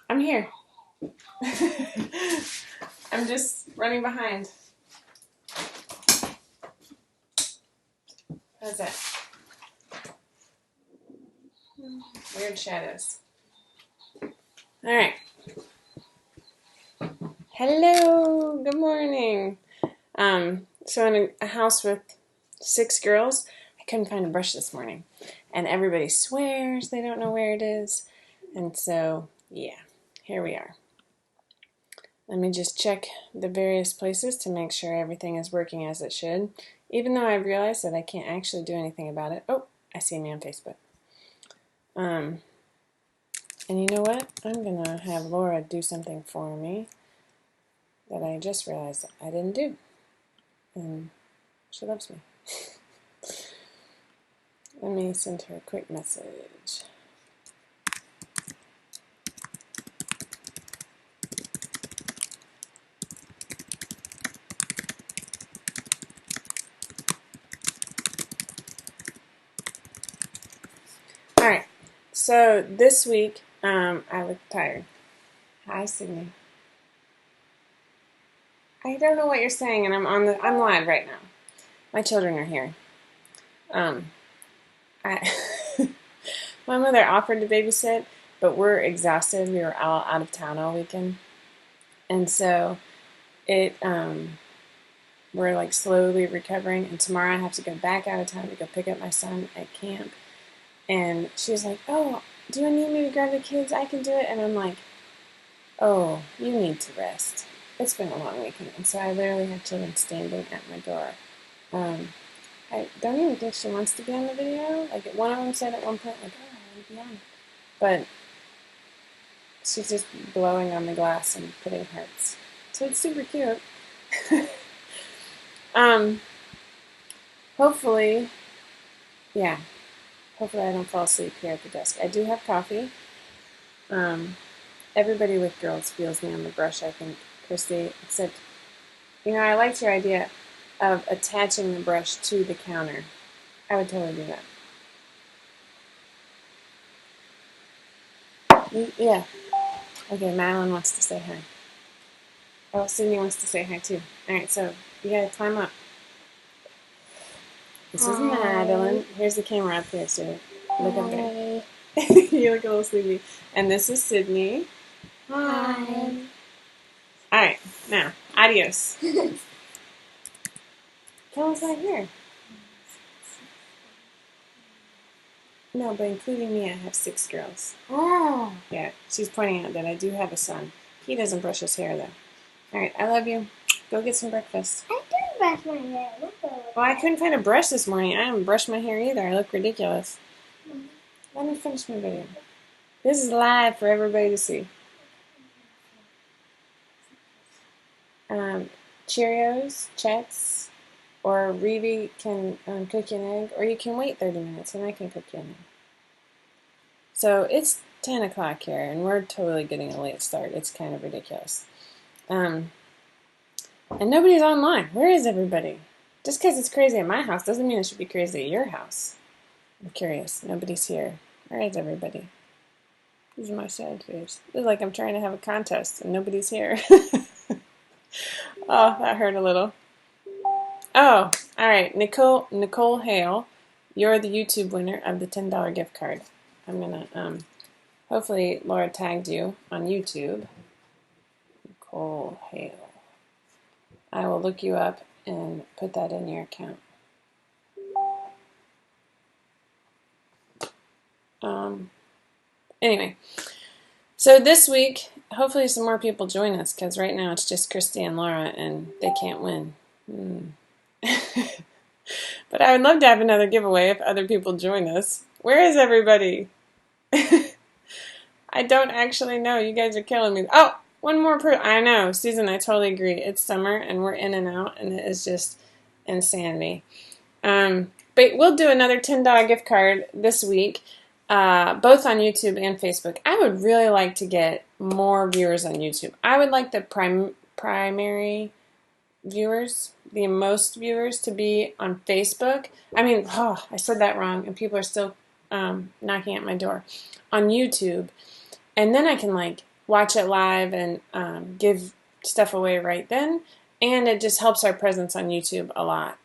I'm here. I'm just running behind. How's that? Weird shadows. All right. Hello. Good morning. So in a house with 6 girls, I couldn't find a brush this morning, and everybody swears they don't know where it is, and so yeah, here we are. Let me just check the various places to make sure everything is working as it should, even though I've realized that I can't actually do anything about it. Oh, I see me on Facebook. And you know what? I'm gonna have Laura do something for me that I just realized I didn't do, and she loves me. Let me send her a quick message. All right. So this week, I look tired. Hi, Sydney. I don't know what you're saying, and I'm live right now. My children are here. Um, I my mother offered to babysit, but we're exhausted. We were all out of town all weekend, and so it we're like slowly recovering. And tomorrow I have to go back out of town to go pick up my son at camp. And she was like, "Oh, do you need me to grab the kids? I can do it." And I'm like, "Oh, you need to rest. It's been a long weekend." And so I literally have children standing at my door. Um, I don't even think she wants to be on the video. Like one of them said at one point, like, "Oh, I want to be on," but she's just blowing on the glass and putting hearts. So it's super cute. um, hopefully, yeah. Hopefully I don't fall asleep here at the desk. I do have coffee. Um, everybody with girls feels me on the brush, I think, Christy, except, I liked your idea of attaching the brush to the counter. I would totally do that. Yeah. Okay, Madeline wants to say hi. Oh, Sydney wants to say hi too. Alright, so you gotta climb up. This is Madeline. Here's the camera up here, so look up there. You look a little sleepy. And this is Sydney. Hi. Alright, now, adios. Tell us right here. No, but including me, I have 6 girls. Oh. Yeah, she's pointing out that I do have a son. He doesn't brush his hair, though. Alright, I love you. Go get some breakfast. I did brush my hair. Well, I couldn't find a brush this morning. I haven't brushed my hair either. I look ridiculous. Let me finish my video. This is live for everybody to see. Cheerios, Chex, or Reevy can cook you an egg, or you can wait 30 minutes and I can cook you an egg. So it's 10 o'clock here, and we're totally getting a late start. It's kind of ridiculous. And nobody's online. Where is everybody? Just because it's crazy at my house doesn't mean it should be crazy at your house. I'm curious. Nobody's here. Where is everybody? These are my sad face. It's like I'm trying to have a contest and nobody's here. Oh, that hurt a little. Oh, all right. Nicole Hale, you're the YouTube winner of the $10 gift card. I'm going to, hopefully Laura tagged you on YouTube. Nicole Hale. I will look you up and put that in your account. Anyway, so this week, hopefully some more people join us, because right now it's just Christy and Laura, and they can't win. But I would love to have another giveaway if other people join us. Where is everybody? I don't actually know. You guys are killing me. Oh, one more person. I know, Susan, I totally agree. It's summer, and we're in and out, and it is just insanity. But we'll do another $10 gift card this week, both on YouTube and Facebook. I would really like to get more viewers on YouTube. I would like the primary viewers, the most viewers, to be on Facebook. I mean, I said that wrong, and people are still knocking at my door. On YouTube, And then I can like watch it live and give stuff away right then. And it just helps our presence on YouTube a lot.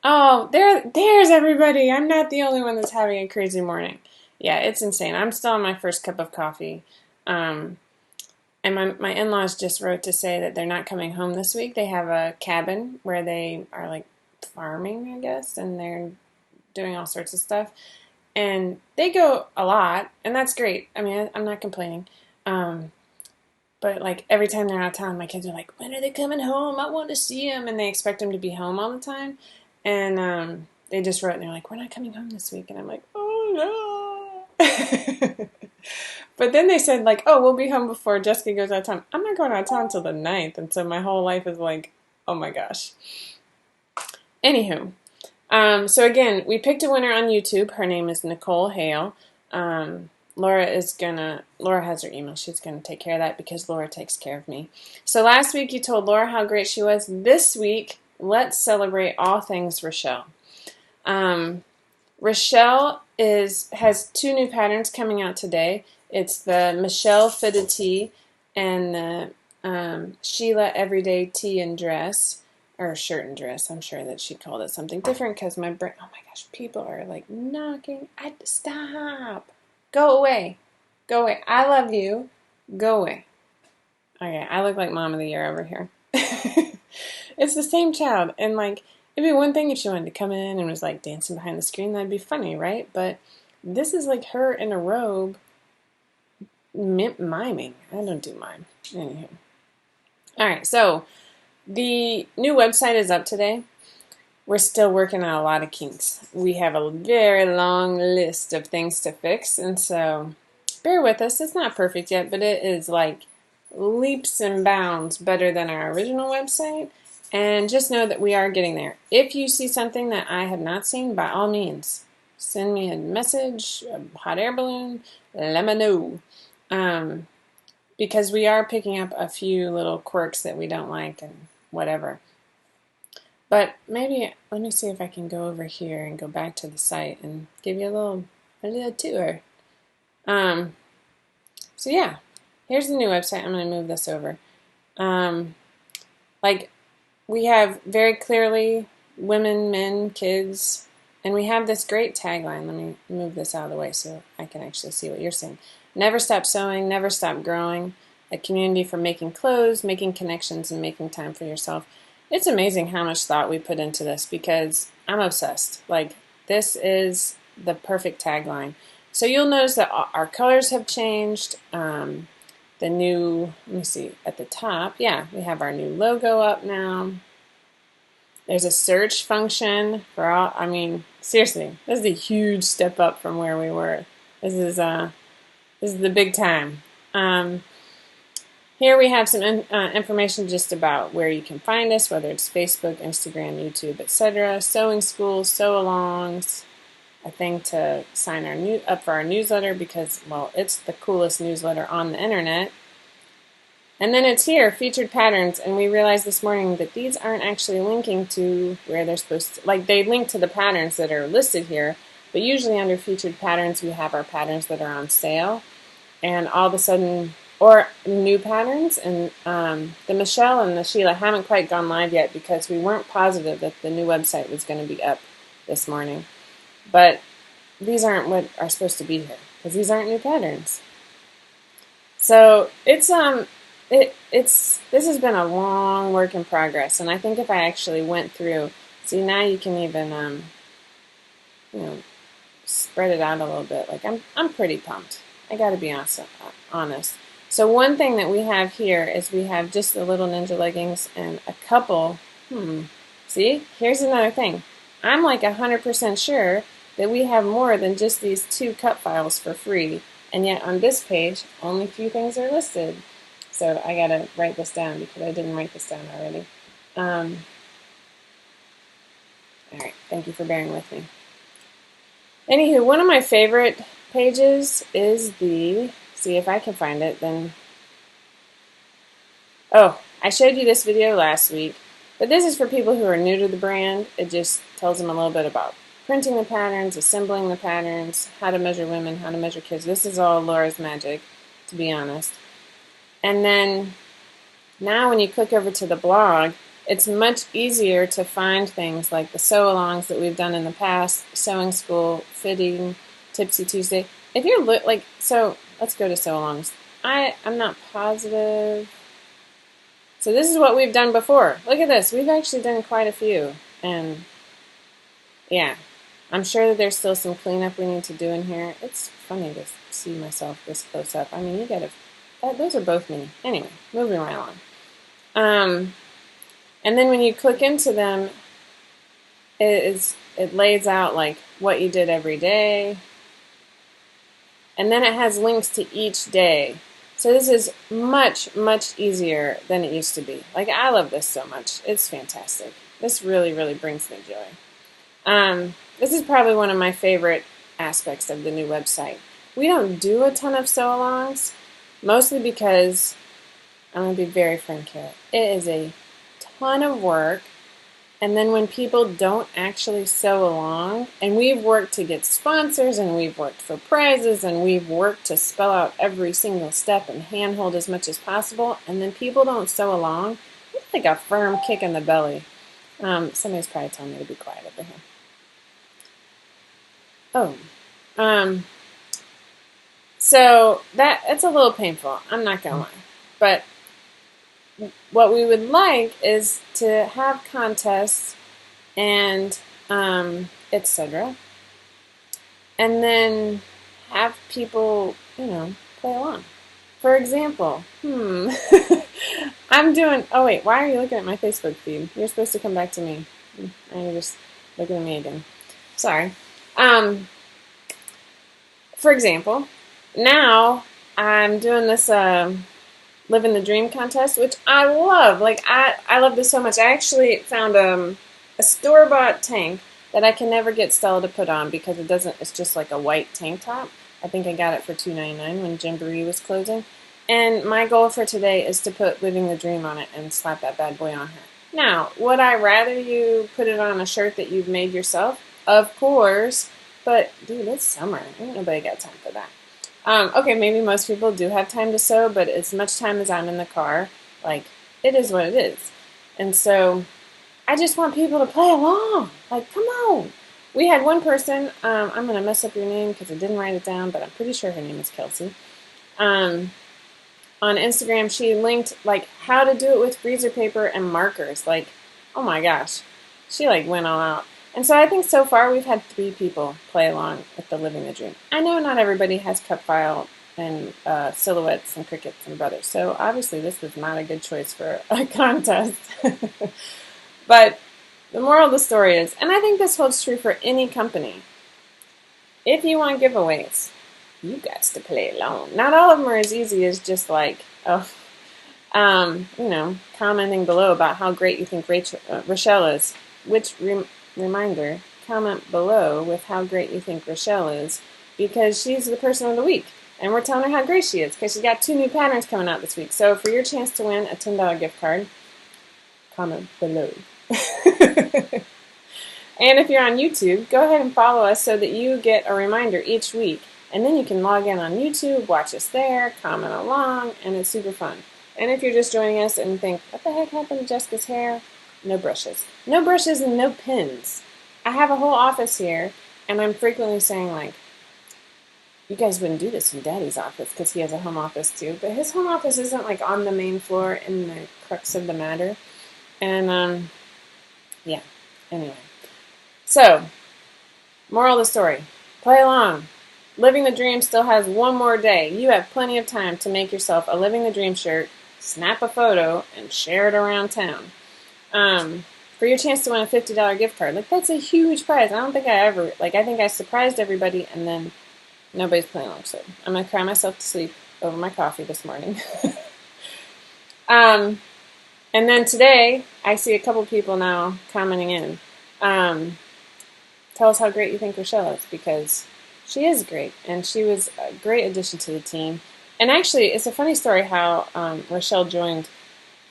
Oh, there's everybody. I'm not the only one that's having a crazy morning. Yeah, it's insane. I'm still on my first cup of coffee. And my in-laws just wrote to say that they're not coming home this week. They have a cabin where they are like farming, I guess, and they're doing all sorts of stuff. And they go a lot, and that's great. I mean, I'm not complaining. But like every time they're out of town, my kids are like, "When are they coming home? I want to see them," and they expect them to be home all the time. And they just wrote, and they're like, "We're not coming home this week," and I'm like, "Oh no!" But then they said like, "Oh, we'll be home before Jessica goes out of town." I'm not going out of town till the 9th, and so my whole life is like, "Oh my gosh." Anywho, so again, we picked a winner on YouTube. Her name is Nicole Hale. Laura has her email. She's gonna take care of that because Laura takes care of me. So last week you told Laura how great she was. This week, let's celebrate all things Rochelle. Rochelle has 2 new patterns coming out today. It's the Michelle Fitted Tee and the Sheila Everyday Tee and Dress, or shirt and dress. I'm sure that she called it something different because my brain, oh my gosh, people are like knocking. Stop. Go away. Go away. I love you. Go away. Okay, I look like Mom of the Year over here. It's the same child. And like, it'd be one thing if she wanted to come in and was like dancing behind the screen. That'd be funny, right? But this is like her in a robe miming. I don't do mime. Anywho. All right, so the new website is up today. We're still working on a lot of kinks. We have a very long list of things to fix, and so bear with us. It's not perfect yet, but it is like leaps and bounds better than our original website. And just know that we are getting there. If you see something that I have not seen, by all means, send me a message, a hot air balloon, let me know. Because we are picking up a few little quirks that we don't like and whatever. But maybe, let me see if I can go over here and go back to the site and give you a little tour. So yeah, here's the new website. I'm going to move this over. Like, we have very clearly women, men, kids, and we have this great tagline. Let me move this out of the way so I can actually see what you're saying. Never stop sewing, never stop growing. A community for making clothes, making connections, and making time for yourself. It's amazing how much thought we put into this because I'm obsessed. Like, this is the perfect tagline. So you'll notice that our colors have changed. The new, let me see, at the top, yeah, we have our new logo up now. There's a search function for all, I mean, seriously, this is a huge step up from where we were. This is the big time. Here we have some information just about where you can find us, whether it's Facebook, Instagram, YouTube, etc. Sewing schools, sew-alongs, a thing to sign up for our newsletter because, well, it's the coolest newsletter on the internet. And then it's here, featured patterns, and we realized this morning that these aren't actually linking to where they're supposed to. Like, they link to the patterns that are listed here, but usually under featured patterns we have our patterns that are on sale, and all of a sudden, or new patterns, and the Michelle and the Sheila haven't quite gone live yet because we weren't positive that the new website was going to be up this morning. But these aren't what are supposed to be here because these aren't new patterns. So it's this has been a long work in progress, and I think if I actually went through, see now you can even spread it out a little bit. Like I'm pretty pumped. I got to be honest. So one thing that we have here is we have just the little ninja leggings and a couple. See, here's another thing. I'm like 100% sure that we have more than just these 2 cut files for free, and yet on this page, only a few things are listed. So I gotta write this down because I didn't write this down already. All right, thank you for bearing with me. Anywho, one of my favorite pages is see if I can find it then. Oh, I showed you this video last week, but this is for people who are new to the brand. It just tells them a little bit about printing the patterns, assembling the patterns, how to measure women, how to measure kids. This is all Laura's magic, to be honest. And then now when you click over to the blog, it's much easier to find things like the sew-alongs that we've done in the past, sewing school, fitting, Tipsy Tuesday. If you're so let's go to sew-alongs. I'm not positive. So this is what we've done before. Look at this. We've actually done quite a few. And yeah, I'm sure that there's still some cleanup we need to do in here. It's funny to see myself this close up. I mean, you gotta, those are both me. Anyway, moving right along. And then when you click into them, it lays out like what you did every day. And then it has links to each day. So this is much, much easier than it used to be. Like, I love this so much. It's fantastic. This really, really brings me joy. This is probably one of my favorite aspects of the new website. We don't do a ton of sew-alongs, mostly because, I'm going to be very frank here, it is a ton of work. And then when people don't actually sew along, and we've worked to get sponsors, and we've worked for prizes, and we've worked to spell out every single step and handhold as much as possible, and then people don't sew along, it's like a firm kick in the belly. Somebody's probably telling me to be quiet over here. So it's a little painful, I'm not gonna lie. But what we would like is to have contests and etc. And then have people, play along. For example, I'm doing, oh wait, why are you looking at my Facebook feed? You're supposed to come back to me. And you're just looking at me again. Sorry. For example, now I'm doing this Living the Dream contest, which I love. Like, I love this so much. I actually found a store-bought tank that I can never get Stella to put on because it's just like a white tank top. I think I got it for $2.99 when Gymboree was closing. And my goal for today is to put Living the Dream on it and slap that bad boy on her. Now, would I rather you put it on a shirt that you've made yourself? Of course. But, dude, it's summer. Ain't nobody got time for that. Okay, maybe most people do have time to sew, but as much time as I'm in the car, like, it is what it is. And so, I just want people to play along. Like, come on. We had one person, I'm going to mess up your name because I didn't write it down, but I'm pretty sure her name is Kelsey. On Instagram, she linked, like, how to do it with freezer paper and markers. Like, oh my gosh. She, like, went all out. And so I think so far we've had 3 people play along with the Living the Dream. I know not everybody has cut file and silhouettes and crickets and brothers, so obviously this was not a good choice for a contest. But the moral of the story is, and I think this holds true for any company, if you want giveaways, you got to play along. Not all of them are as easy as just like, commenting below about how great you think Rochelle is, which reminder, comment below with how great you think Rochelle is, because she's the person of the week, and we're telling her how great she is, because she's got 2 new patterns coming out this week. So for your chance to win a $10 gift card, comment below. And if you're on YouTube, go ahead and follow us so that you get a reminder each week, and then you can log in on YouTube, watch us there, comment along, and it's super fun. And if you're just joining us and think, what the heck happened to Jessica's hair? No brushes. No brushes and no pins. I have a whole office here, and I'm frequently saying, like, you guys wouldn't do this in Daddy's office because he has a home office too, but his home office isn't, like, on the main floor in the crux of the matter. And, yeah, anyway. So, moral of the story, play along. Living the Dream still has one more day. You have plenty of time to make yourself a Living the Dream shirt, snap a photo, and share it around town. For your chance to win a $50 gift card. Like, that's a huge prize. I think I surprised everybody, and then nobody's playing along, so I'm going to cry myself to sleep over my coffee this morning. And then today, I see a couple people now commenting in. Tell us how great you think Rochelle is, because she is great, and she was a great addition to the team. And actually, it's a funny story how Rochelle joined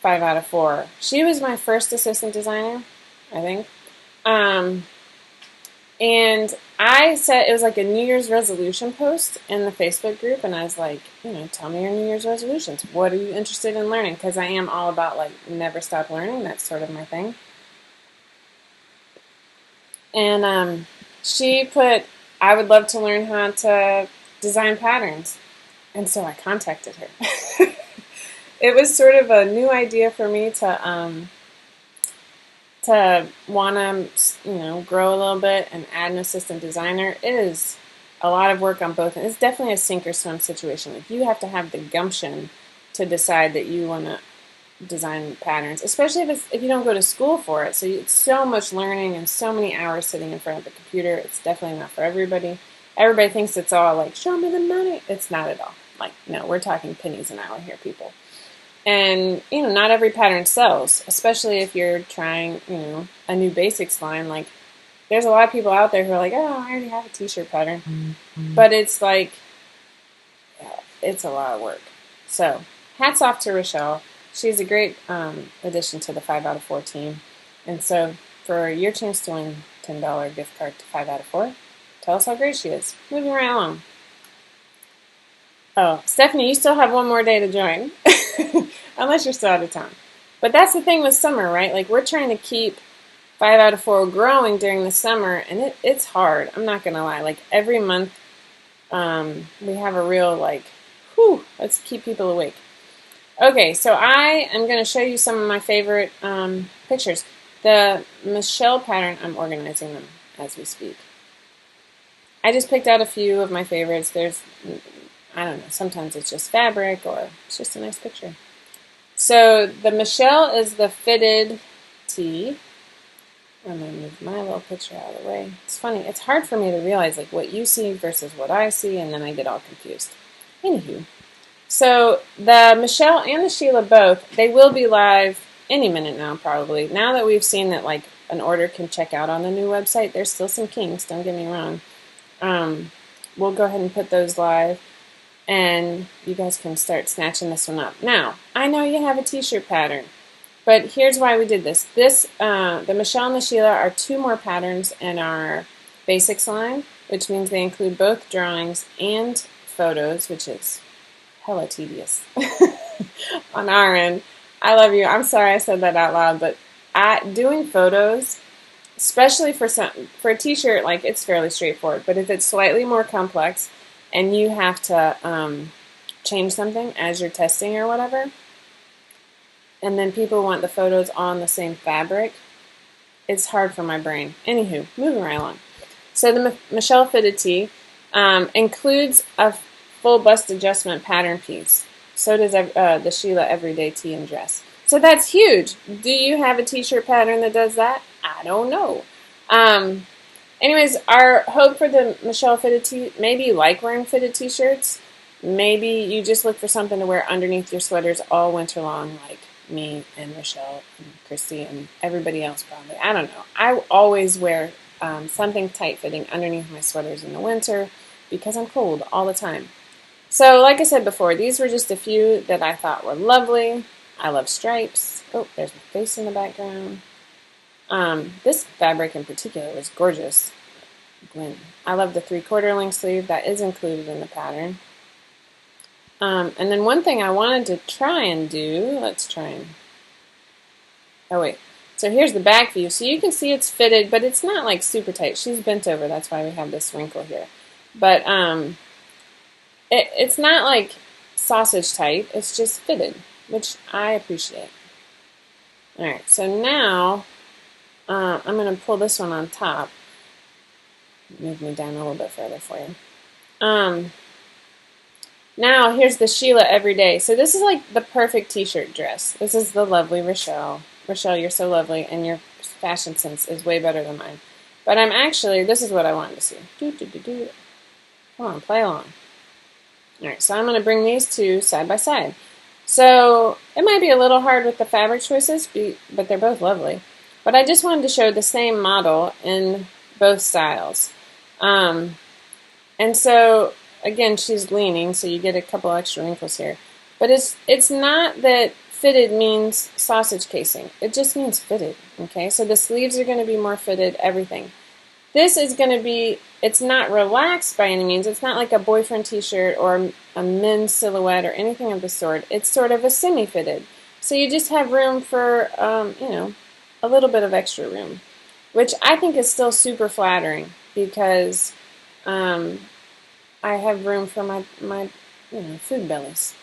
5 out of 4. She was my first assistant designer, I think. And I said it was like a New Year's resolution post in the Facebook group, and I was like, tell me your New Year's resolutions. What are you interested in learning? Because I am all about like never stop learning. That's sort of my thing. And she put, I would love to learn how to design patterns. And so I contacted her. It was sort of a new idea for me to want to, grow a little bit and add an assistant designer. It is a lot of work on both. And it's definitely a sink or swim situation. Like you have to have the gumption to decide that you want to design patterns, especially if you don't go to school for it. So it's so much learning and so many hours sitting in front of the computer. It's definitely not for everybody. Everybody thinks it's all like, show me the money. It's not at all. Like, no, we're talking pennies an hour here, people. And, not every pattern sells, especially if you're trying, a new basics line. Like, there's a lot of people out there who are like, oh, I already have a t-shirt pattern. Mm-hmm. But it's like, it's a lot of work. So, hats off to Rochelle. She's a great addition to the 5 out of 4 team. And so, for your chance to win $10 gift card to 5 out of 4, tell us how great she is. Moving right along. Oh, Stephanie, you still have one more day to join. Unless you're still out of town. But that's the thing with summer, right? Like, we're trying to keep 5 out of 4 growing during the summer, and it's hard. I'm not going to lie. Like, every month, we have a real, like, let's keep people awake. Okay, so I am going to show you some of my favorite pictures. The Michelle pattern, I'm organizing them as we speak. I just picked out a few of my favorites. There's, I don't know, sometimes it's just fabric or it's just a nice picture. So the Michelle is the fitted tee. I'm going to move my little picture out of the way. It's funny. It's hard for me to realize like what you see versus what I see, and then I get all confused. Anywho. So the Michelle and the Sheila both, they will be live any minute now probably. Now that we've seen that like an order can check out on the new website, there's still some kinks, don't get me wrong. We'll go ahead and put those live. And you guys can start snatching this one up. Now, I know you have a t-shirt pattern, but here's why we did this. The Michelle and the Sheila are 2 more patterns in our basics line, which means they include both drawings and photos, which is hella tedious on our end. I love you. I'm sorry I said that out loud, but doing photos, especially for a t-shirt, like it's fairly straightforward. But if it's slightly more complex, and you have to change something as you're testing or whatever, and then people want the photos on the same fabric, it's hard for my brain. Anywho, moving right along. So the Michelle fitted tee includes a full bust adjustment pattern piece. So does the Sheila everyday tee and dress. So that's huge. Do you have a t-shirt pattern that does that? I don't know. Anyways, our hope for the Michelle fitted tee, maybe you like wearing fitted t-shirts. Maybe you just look for something to wear underneath your sweaters all winter long, like me and Michelle and Christy and everybody else probably. I don't know. I always wear something tight-fitting underneath my sweaters in the winter because I'm cold all the time. So like I said before, these were just a few that I thought were lovely. I love stripes. Oh, there's my face in the background. This fabric in particular was gorgeous. Gwen. I love the 3/4 length sleeve that is included in the pattern. And then one thing I wanted to try and do, oh wait, so here's the back view. So you can see it's fitted, but it's not like super tight. She's bent over, that's why we have this wrinkle here. But it's not like sausage tight, it's just fitted, which I appreciate. Alright, so now I'm going to pull this one on top. Move me down a little bit further for you. Now here's the Sheila Everyday. So this is like the perfect t-shirt dress. This is the lovely Rochelle. Rochelle, you're so lovely, and your fashion sense is way better than mine. But this is what I wanted to see. Come on, play along. Alright, so I'm going to bring these two side by side. So it might be a little hard with the fabric choices, but they're both lovely. But I just wanted to show the same model in both styles. And so, again, she's leaning, so you get a couple extra wrinkles here. But it's not that fitted means sausage casing. It just means fitted, okay? So the sleeves are going to be more fitted, everything. This is going to be, it's not relaxed by any means. It's not like a boyfriend t-shirt or a men's silhouette or anything of the sort. It's sort of a semi-fitted. So you just have room for, a little bit of extra room, which I think is still super flattering because I have room for my food bellies.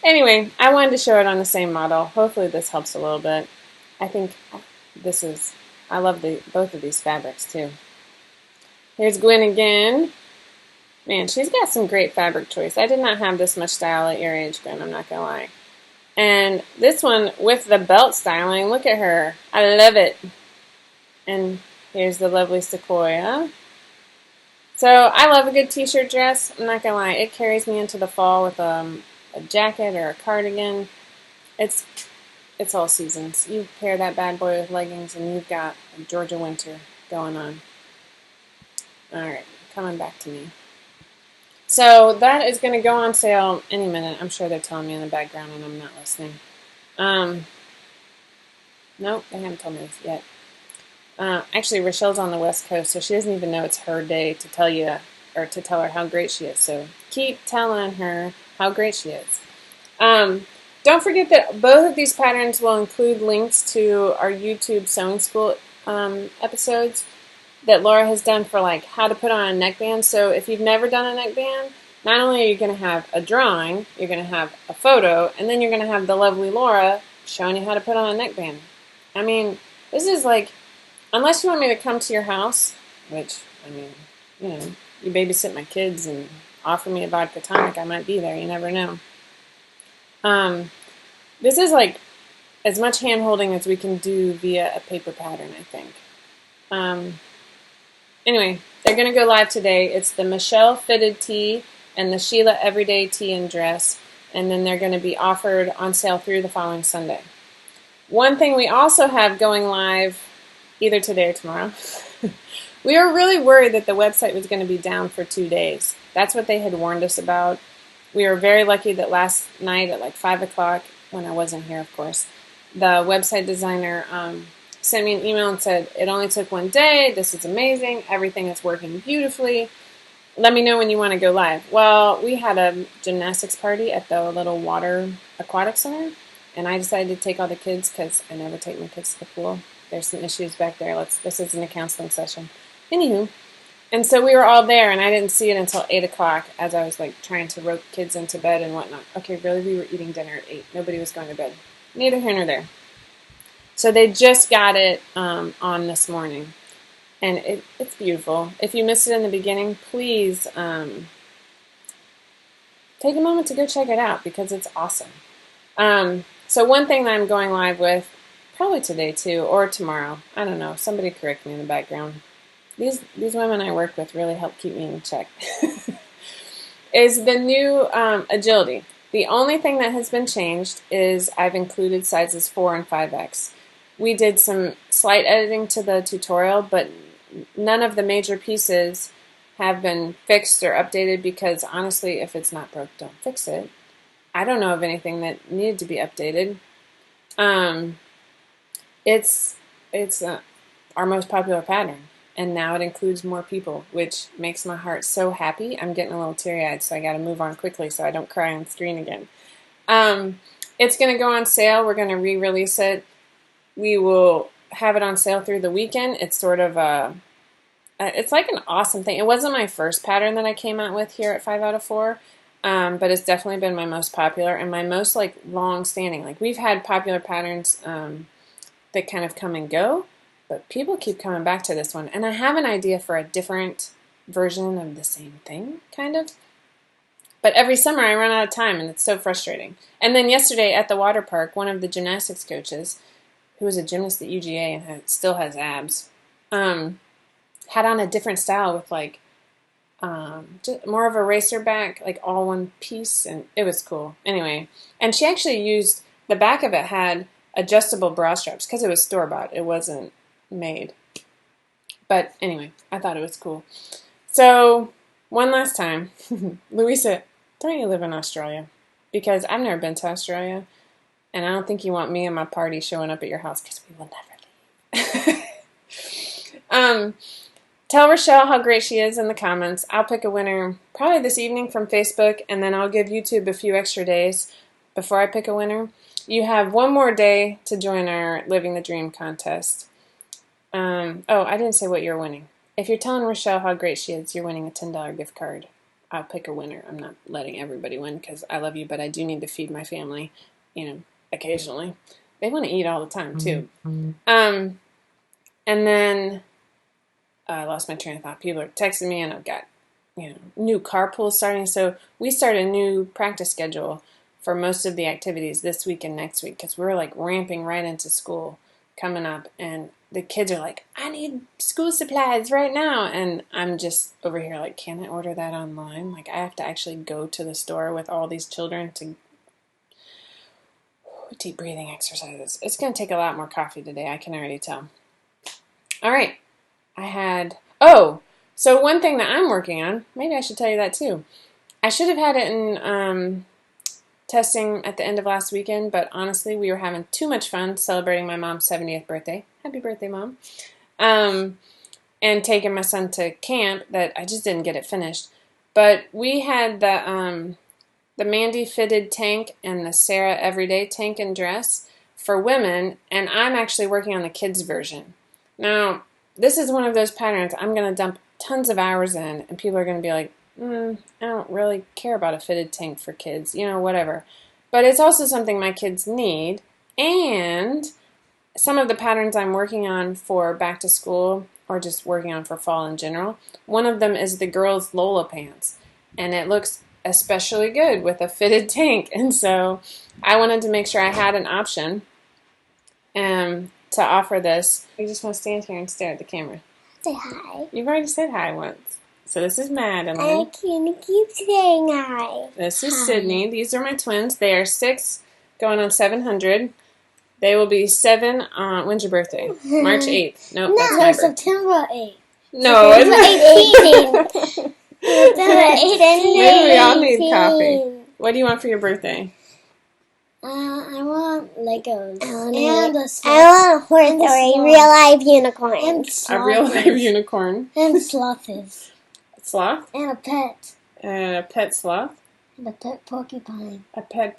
Anyway, I wanted to show it on the same model. Hopefully this helps a little bit. I think I love both of these fabrics too. Here's Gwen again. Man, she's got some great fabric choice. I did not have this much style at your age, Gwen, I'm not going to lie. And this one with the belt styling, look at her. I love it. And here's the lovely Sequoia. So I love a good t-shirt dress. I'm not going to lie. It carries me into the fall with a jacket or a cardigan. It's all seasons. You pair that bad boy with leggings and you've got a Georgia winter going on. Alright, coming back to me. So that is going to go on sale any minute. I'm sure they're telling me in the background and I'm not listening. Nope, they haven't told me this yet. Actually, Rochelle's on the West Coast, so she doesn't even know it's her day to tell you or to tell her how great she is. So keep telling her how great she is. Don't forget that both of these patterns will include links to our YouTube sewing school episodes that Laura has done for like how to put on a neckband. So if you've never done a neckband, not only are you going to have a drawing, you're going to have a photo, and then you're going to have the lovely Laura showing you how to put on a neckband. I mean, this is like, unless you want me to come to your house, which, I mean, you babysit my kids and offer me a vodka tonic, I might be there. You never know. This is like as much hand-holding as we can do via a paper pattern, I think. Anyway, they're going to go live today. It's the Michelle Fitted Tee and the Sheila Everyday Tee and Dress, and then they're going to be offered on sale through the following Sunday. One thing we also have going live either today or tomorrow. We were really worried that the website was going to be down for 2 days. That's what they had warned us about. We were very lucky that last night at like 5 o'clock, when I wasn't here, of course, the website designer sent me an email and said, it only took 1 day, this is amazing, everything is working beautifully, let me know when you want to go live. Well, we had a gymnastics party at the little water aquatic center, and I decided to take all the kids because I never take my kids to the pool. There's some issues back there. This isn't a counseling session. Anywho, and so we were all there, and I didn't see it until 8 o'clock as I was like trying to rope kids into bed and whatnot. Okay, really, we were eating dinner at 8. Nobody was going to bed. Neither here nor there. So they just got it on this morning, and it's beautiful. If you missed it in the beginning, please take a moment to go check it out because it's awesome. So one thing that I'm going live with, probably today too, or tomorrow, I don't know, somebody correct me in the background. These women I work with really help keep me in check. Is the new Agility. The only thing that has been changed is I've included sizes 4 and 5X. We did some slight editing to the tutorial, but none of the major pieces have been fixed or updated because honestly, if it's not broke, don't fix it. I don't know of anything that needed to be updated. It's our most popular pattern, and now it includes more people, which makes my heart so happy. I'm getting a little teary-eyed, so I got to move on quickly so I don't cry on screen again. It's going to go on sale. We're going to re-release it. We will have it on sale through the weekend. It's sort of it's like an awesome thing. It wasn't my first pattern that I came out with here at 5 out of 4, but it's definitely been my most popular and my most like long-standing. Like we've had popular patterns that kind of come and go, but people keep coming back to this one. And I have an idea for a different version of the same thing, kind of. But every summer I run out of time, and it's so frustrating. And then yesterday at the water park, one of the gymnastics coaches, who was a gymnast at UGA and still has abs, had on a different style with like just more of a racer back, like all one piece, and it was cool. Anyway, and she actually used, the back of it had adjustable bra straps because it was store-bought. It wasn't made. But anyway, I thought it was cool. So, one last time, Louisa, don't you live in Australia? Because I've never been to Australia, and I don't think you want me and my party showing up at your house because we will never leave. Tell Rochelle how great she is in the comments. I'll pick a winner probably this evening from Facebook, and then I'll give YouTube a few extra days before I pick a winner. You have one more day to join our Living the Dream contest. Oh, I didn't say what you're winning. If you're telling Rochelle how great she is, you're winning a $10 gift card. I'll pick a winner. I'm not letting everybody win because I love you, but I do need to feed my family, occasionally. They want to eat all the time, too. And then I lost my train of thought. People are texting me, and I've got, new carpools starting. So we start a new practice schedule for most of the activities this week and next week because we're like ramping right into school coming up, and the kids are like, I need school supplies right now, and I'm just over here like, can I order that online? Like, I have to actually go to the store with all these children to deep breathing exercises. It's going to take a lot more coffee today, I can already tell. All right, so one thing that I'm working on, maybe I should tell you that too. I should have had it in testing at the end of last weekend, but honestly, we were having too much fun celebrating my mom's 70th birthday. Happy birthday, Mom. And taking my son to camp that I just didn't get it finished. But we had the Mandy fitted tank and the Sarah everyday tank and dress for women, and I'm actually working on the kids version. Now, this is one of those patterns I'm going to dump tons of hours in, and people are going to be like, I don't really care about a fitted tank for kids, whatever. But it's also something my kids need, and some of the patterns I'm working on for back to school, or just working on for fall in general, one of them is the girls' Lola pants, and it looks especially good with a fitted tank, and so I wanted to make sure I had an option to offer this. You just want to stand here and stare at the camera. Say hi. You've already said hi once. So this is I Madeline. can keep saying hi. This is Hi. Sydney. These are my twins. They are 6 going on 700. They will be 7 on, when's your birthday? March 8th. Nope, that's my birthday. September 8th. No, it's 18. September 18. Maybe we all need coffee. What do you want for your birthday? I want Legos. I want a horse or a real life unicorn. And A real life unicorn. And slothes. Sloth? And a pet. And a pet sloth? And a pet porcupine. A pet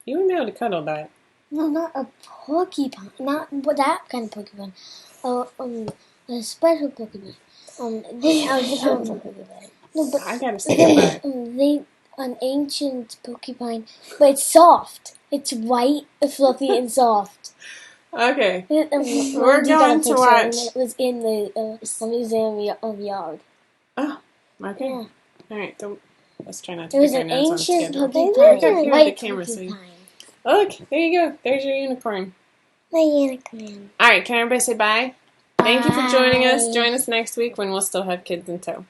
You wouldn't be able to cuddle that. No, not a porcupine. Not that kind of porcupine. A special porcupine. Different porcupine. No, but I gotta say that. An ancient porcupine, but it's soft. It's white, fluffy, and soft. Okay. We're going to watch. It was in the Museum of Yard. Oh, okay. Yeah. All right, so let's try not to It was pick an our nose on ancient schedule. porcupine. White the camera, so porcupine. Look, there you go. There's your unicorn. My unicorn. All right, can everybody say bye? Thank you for joining us. Join us next week when we'll still have kids in tow.